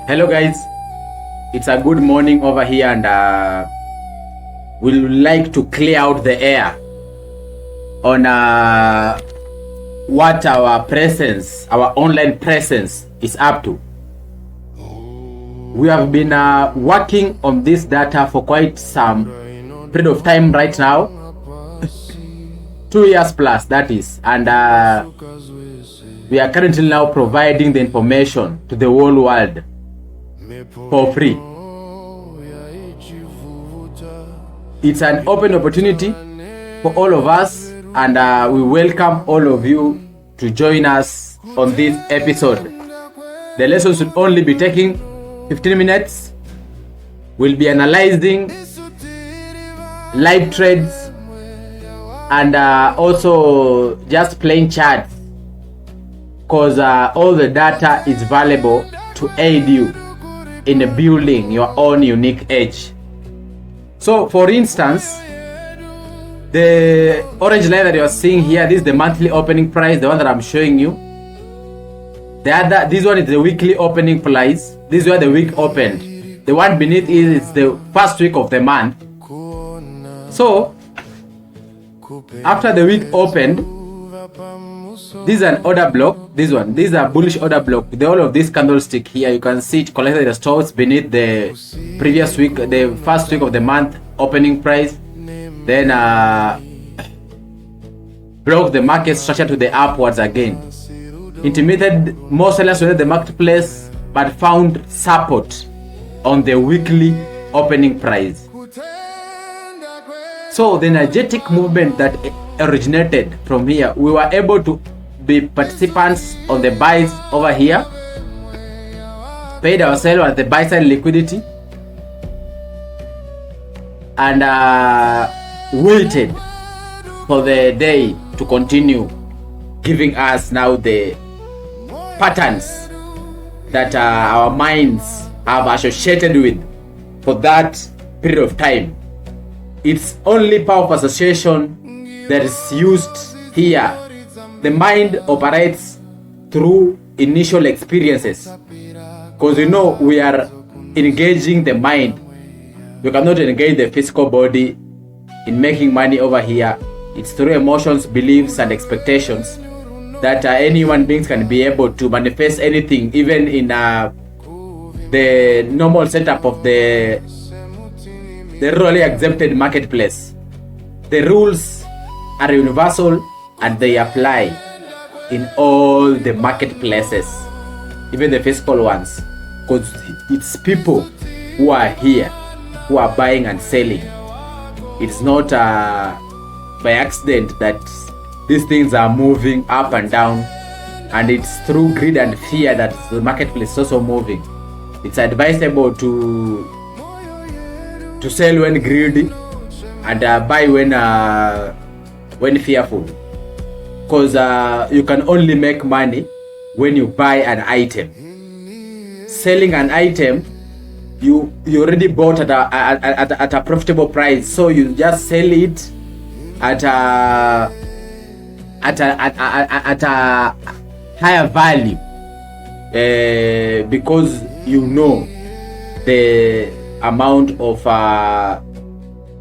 Hello guys, it's a good morning over here, and we'd like to clear out the air on what our presence, our online presence is up to. We have been working on this data for quite some period of time right now, 2 years plus that is, and we are currently now providing the information to the whole world for free. It's an open opportunity for all of us, and we welcome all of you to join us on this episode. The lessons will only be taking 15 minutes. We'll be analyzing live trades and also just playing charts, because all the data is valuable to aid you in building your own unique edge. So for instance, the orange line that you are seeing here, this is the monthly opening price, the one that I'm showing you. This one is the weekly opening price. This is where the week opened. The one beneath is the first week of the month. So after the week opened, this is an order block. This is a bullish order block. All of this candlestick here, you can see it collected the stocks beneath the previous week, the first week of the month opening price. Then broke the market structure to the upwards again. Intermittent, more sellers were in the marketplace, but found support on the weekly opening price. So the energetic movement that originated from here, we were able to be participants on the buys over here, paid ourselves at the buy side liquidity, and waited for the day to continue giving us now the patterns that our minds have associated with for that period of time. It's only power of association that is used here. The mind operates through initial experiences, because we are engaging the mind. You cannot engage the physical body in making money over here. It's through emotions, beliefs, and expectations that any human beings can be able to manifest anything, even in the normal setup of the rurally accepted marketplace. The rules are universal and they apply in all the marketplaces, even the physical ones, because it's people who are here who are buying and selling. It's not by accident that these things are moving up and down, and it's through greed and fear that the marketplace is also moving. It's advisable to sell when greedy and buy when fearful, because you can only make money when you buy an item. Selling an item, you already bought at a profitable price, so you just sell it at a higher value, because you know the amount of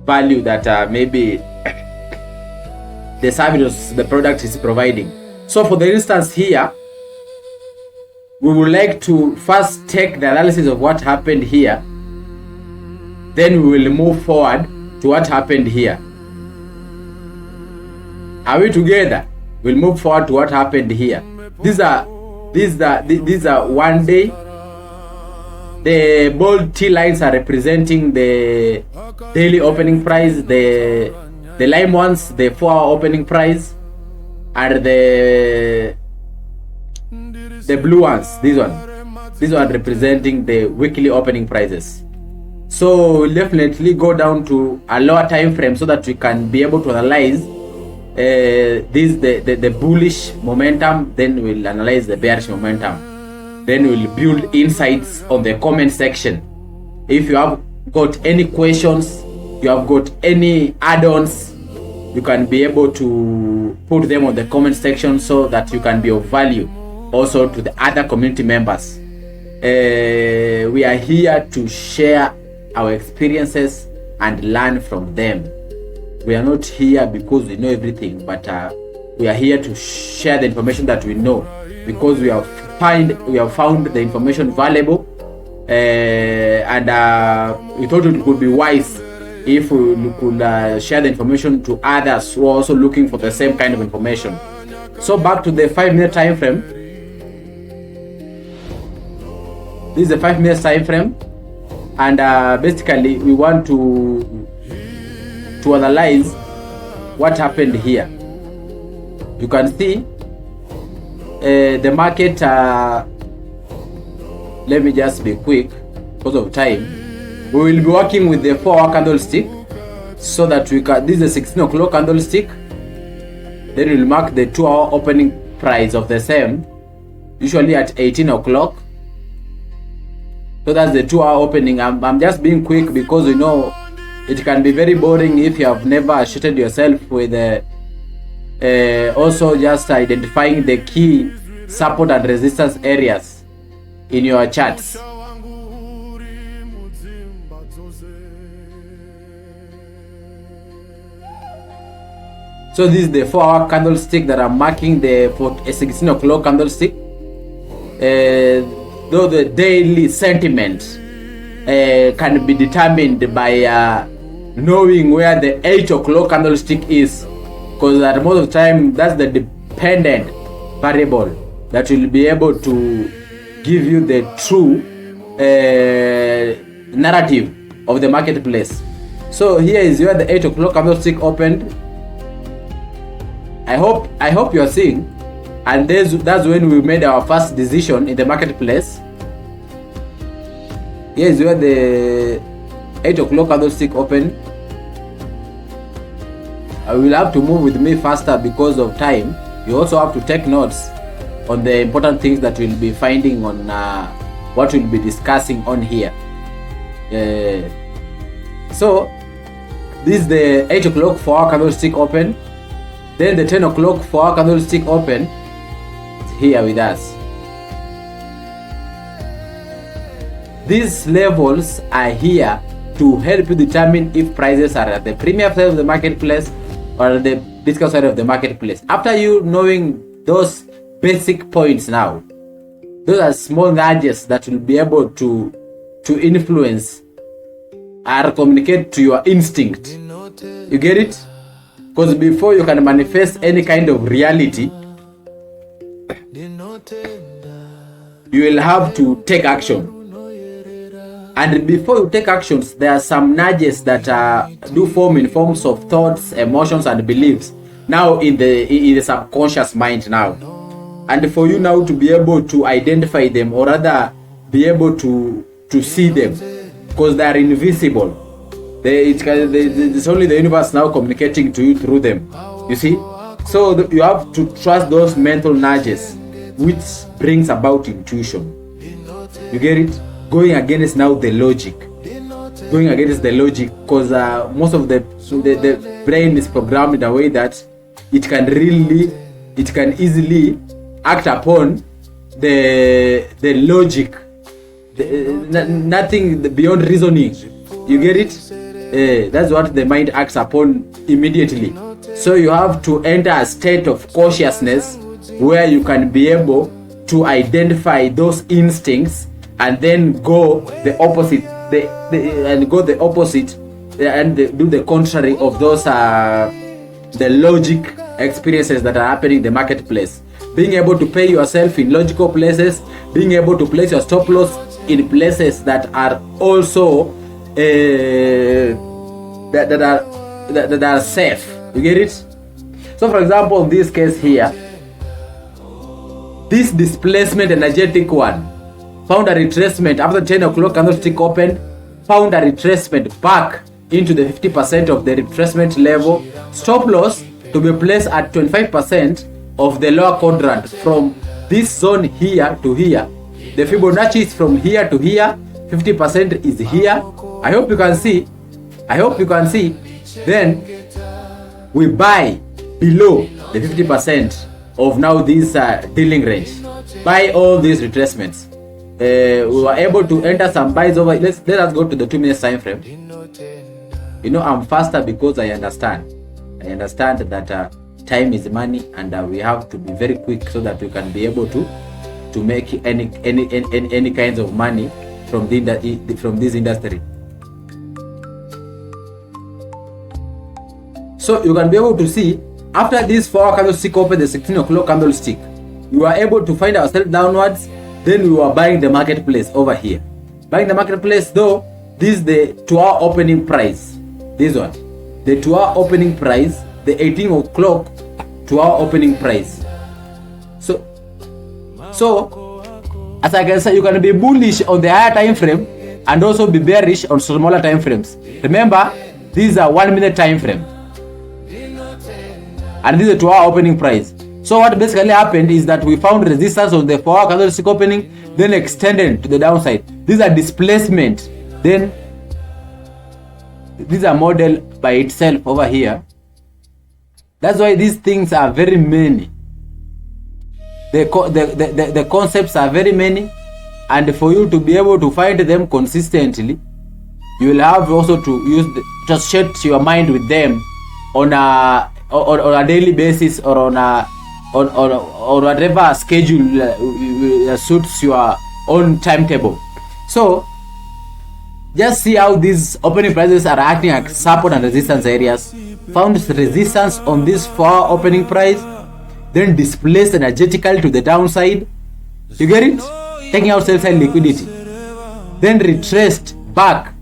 value that maybe the service, the product is providing. So for the instance here, we would like to first take the analysis of what happened here, then we will move forward to what happened here. Are we together? We'll move forward to what happened here. These are 1 day. The bold T lines are representing the daily opening price, the lime ones, the 4-hour opening price, and the blue ones, these one representing the weekly opening prices. So we'll definitely go down to a lower time frame so that we can be able to analyze the bullish momentum. Then we'll analyze the bearish momentum. Then we'll build insights on the comment section. If you have got any questions, you have got any add-ons, you can be able to put them on the comment section so that you can be of value also to the other community members. We are here to share our experiences and learn from them. We are not here because we know everything, but we are here to share the information that we know, because we have found the information valuable, and we thought it would be wise if we could share the information to others who are also looking for the same kind of information. So back to the 5-minute time frame. This is the 5-minute time frame, and basically we want to analyze what happened here. You can see the market. Let me just be quick because of time. We will be working with the 4-hour candlestick, so that we can. This is a 16 o'clock candlestick. Then we'll mark the 2-hour opening price of the same, usually at 18 o'clock. So that's the 2-hour opening. I'm just being quick because we know it can be very boring if you have never associated yourself with also just identifying the key support and resistance areas in your charts. So this is the 4-hour candlestick that I'm marking for a 16 o'clock candlestick. Though the daily sentiment can be determined by knowing where the 8 o'clock candlestick is, because at most of the time that's the dependent variable that will be able to give you the true narrative of the marketplace. So here is where the 8 o'clock candlestick opened. I hope you are seeing, and that's when we made our first decision in the marketplace. Here is where the 8 o'clock candlestick opened. I will have to move with me faster because of time. You also have to take notes on the important things that we'll be finding on what we'll be discussing on here. So this is the 8 o'clock 4-hour candlestick open. Then the 10 o'clock 4-hour candlestick open. It's here with us. These levels are here to help you determine if prices are at the premium side of the marketplace or at the discount side of the marketplace. After you knowing those basic points now, those are small nudges that will be able to influence or communicate to your instinct. You get it? Because before you can manifest any kind of reality, you will have to take action. And before you take actions, there are some nudges that do form in forms of thoughts, emotions, and beliefs now in the subconscious mind now. And for you now to be able to identify them, or rather be able to see them, because they are invisible. It's only the universe now communicating to you through them. You see? So you have to trust those mental nudges, which brings about intuition. You get it? Going against now the logic. Going against the logic, because most of the brain is programmed in a way that it can easily act upon the logic, nothing beyond reasoning. You get it? That's what the mind acts upon immediately. So you have to enter a state of consciousness where you can be able to identify those instincts and then go the opposite, and do the contrary of those the logic experiences that are happening in the marketplace. Being able to pay yourself in logical places, being able to place your stop loss in places that are also that are safe. You get it? So for example, in this case here, this displacement energetic one found a retracement after 10 o'clock candlestick opened, found a retracement back into the 50% of the retracement level. Stop loss to be placed at 25% of the lower quadrant from this zone here to here. The Fibonacci is from here to here. 50% is here. I hope you can see. Then we buy below the 50% of now this dealing range. Buy all these retracements. we were able to enter some buys over. Let us go to the 2 minutes time frame. You know, I'm faster because I understand that time is money, and we have to be very quick so that we can be able to make any kinds of money from this industry. So you can be able to see after this 4 candlestick open, the 16 o'clock candlestick, you are able to find ourselves downwards. Then we were buying the marketplace over here. Buying the marketplace though, this is the 2-hour opening price. This one, the 2-hour opening price, the 18 o'clock 2-hour opening price. So as I can say, you can be bullish on the higher time frame and also be bearish on smaller time frames. Remember, these are 1 minute time frame, and this is a 2-hour opening price. So what basically happened is that we found resistance on the 4-hour candlestick opening, then extended to the downside. These are displacement. Then these are model by itself over here. That's why these things are very many. The concepts are very many, and for you to be able to find them consistently, you will have also to just set your mind with them on a daily basis, or on whatever schedule suits your own timetable. So just see how these opening prices are acting as support and resistance areas. Found resistance on this 4-hour opening price, then displaced energetically to the downside. You get it? Taking out sell side liquidity, then retraced back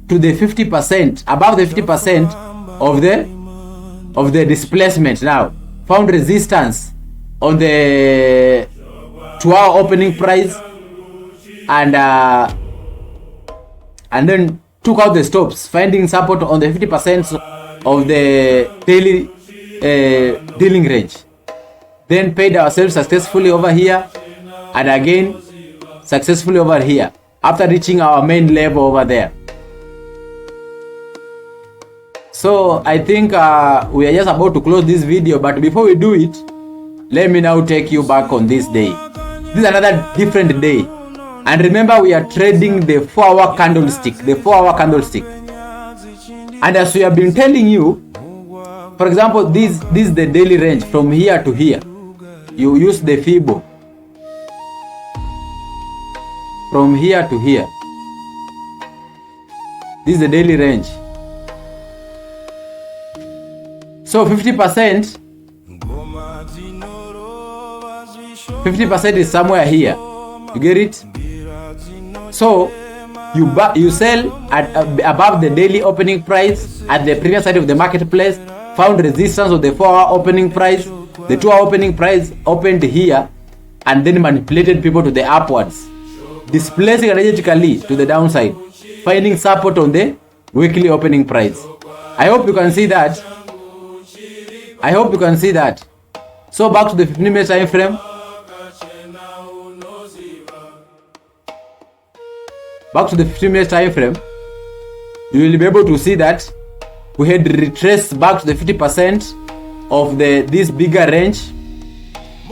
to the 50%, above the 50% of the displacement. Now found resistance on the 2-hour opening price, and then took out the stops, finding support on the 50% of the daily dealing range. Then paid ourselves successfully over here, and again successfully over here after reaching our main level over there. So I think we are just about to close this video, but before we do it, let me now take you back on this day. This is another different day, and remember, we are trading the 4-hour candlestick, and as we have been telling you, for example, this is the daily range from here to here. You use the Fibo from here to here. This is the daily range. So 50% is somewhere here. You get it? So you sell at above the daily opening price at the previous side of the marketplace, found resistance of the 4-hour opening price. The 2-hour opening price opened here and then manipulated people to the upwards, displacing energetically to the downside, finding support on the weekly opening price. I hope you can see that. So back to the 15-minute time frame. You will be able to see that we had retraced back to the 50% of this bigger range,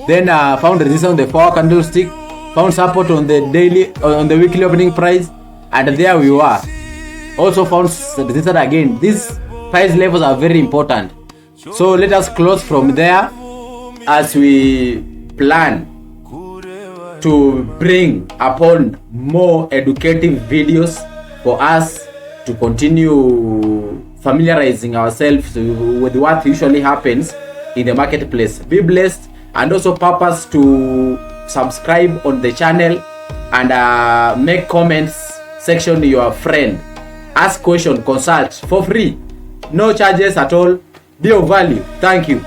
then found resistance on the 4-hour candlestick, found support on the weekly opening price, and there we were. Also found resistance again. These price levels are very important. So let us close from there as we plan to bring upon more educative videos for us to continue familiarizing ourselves with what usually happens in the marketplace. Be blessed, and also purpose to subscribe on the channel and make comments section your friend. Ask question, consult for free, no charges at all. Be of value. Thank you.